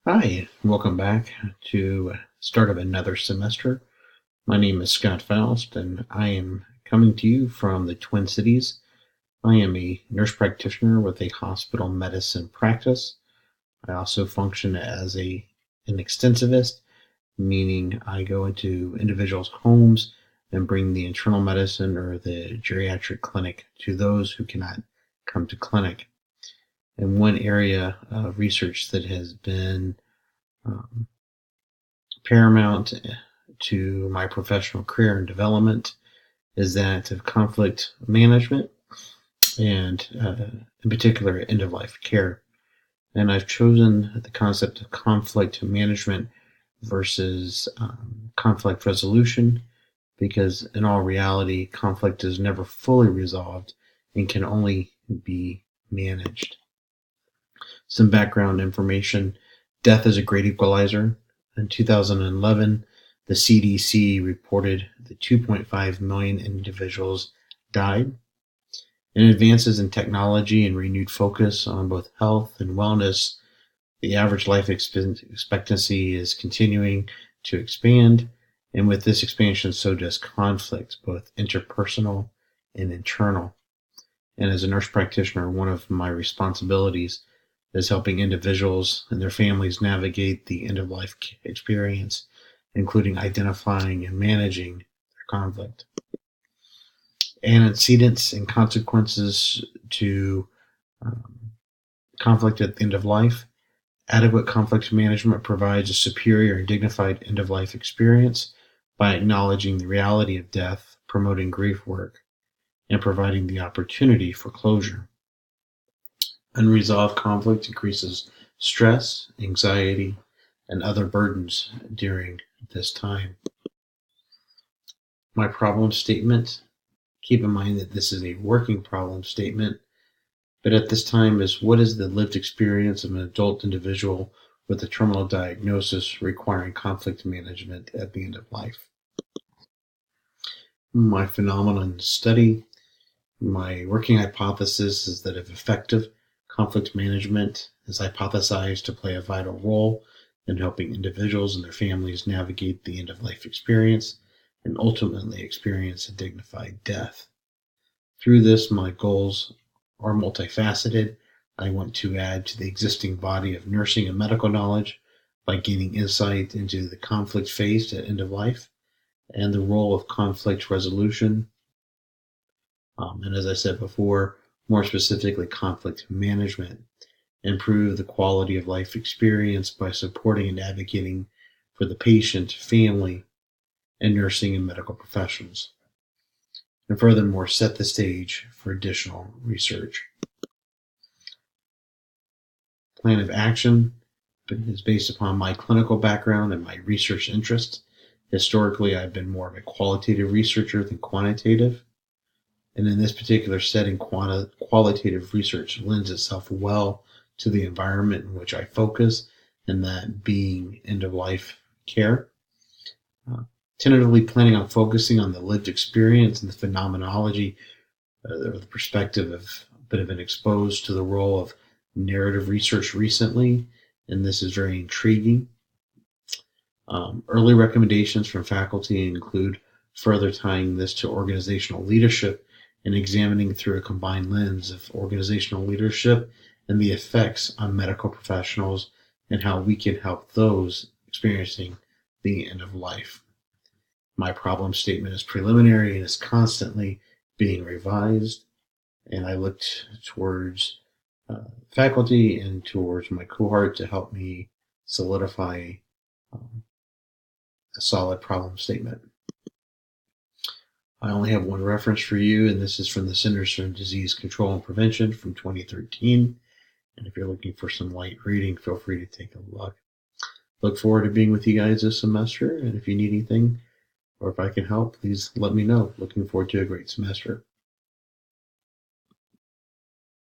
Hi, welcome back to start of another semester. My name is Scott Faust, and I am coming to you from the Twin Cities. I am a nurse practitioner with a hospital medicine practice. I also function as an extensivist, meaning I go into individuals' homes and bring the internal medicine or the geriatric clinic to those who cannot come to clinic. And one area of research that has been um, paramount to my professional career and development is that of conflict management and, in particular, end of life care. And I've chosen the concept of conflict management versus conflict resolution because, in all reality, conflict is never fully resolved and can only be managed. Some background information: death is a great equalizer. In 2011, the CDC reported that 2.5 million individuals died. In advances in technology and renewed focus on both health and wellness, the average life expectancy is continuing to expand. And with this expansion, so does conflict, both interpersonal and internal. And as a nurse practitioner, one of my responsibilities is helping individuals and their families navigate the end of life experience, including identifying and managing their conflict. Antecedents and consequences to um, conflict at the end of life. Adequate conflict management provides a superior and dignified end of life experience by acknowledging the reality of death, promoting grief work, and providing the opportunity for closure. Unresolved conflict increases stress, anxiety, and other burdens during this time. My problem statement: keep in mind that this is a working problem statement, but at this time is: what is the lived experience of an adult individual with a terminal diagnosis requiring conflict management at the end of life? My phenomenon study: my working hypothesis is that if effective conflict management is hypothesized to play a vital role in helping individuals and their families navigate the end of life experience and ultimately experience a dignified death. Through this, my goals are multifaceted. I want to add to the existing body of nursing and medical knowledge by gaining insight into the conflict faced at end of life and the role of conflict resolution. And as I said before, more specifically, conflict management. Improve the quality of life experience by supporting and advocating for the patient, family, and nursing and medical professionals. And furthermore, set the stage for additional research. Plan of action is based upon my clinical background and my research interests. Historically, I've been more of a qualitative researcher than quantitative. And in this particular setting, qualitative research lends itself well to the environment in which I focus, and that being end of life care. Tentatively planning on focusing on the lived experience and the phenomenology or the perspective of been exposed to the role of narrative research recently, and this is very intriguing. Early recommendations from faculty include further tying this to organizational leadership and examining through a combined lens of organizational leadership and the effects on medical professionals and how we can help those experiencing the end of life. My problem statement is preliminary and is constantly being revised, and I looked towards faculty and towards my cohort to help me solidify um, a solid problem statement. I only have one reference for you, and this is from the Centers for Disease Control and Prevention from 2013. And if you're looking for some light reading, feel free to take a look. Look forward to being with you guys this semester, and if you need anything or if I can help, please let me know. Looking forward to a great semester.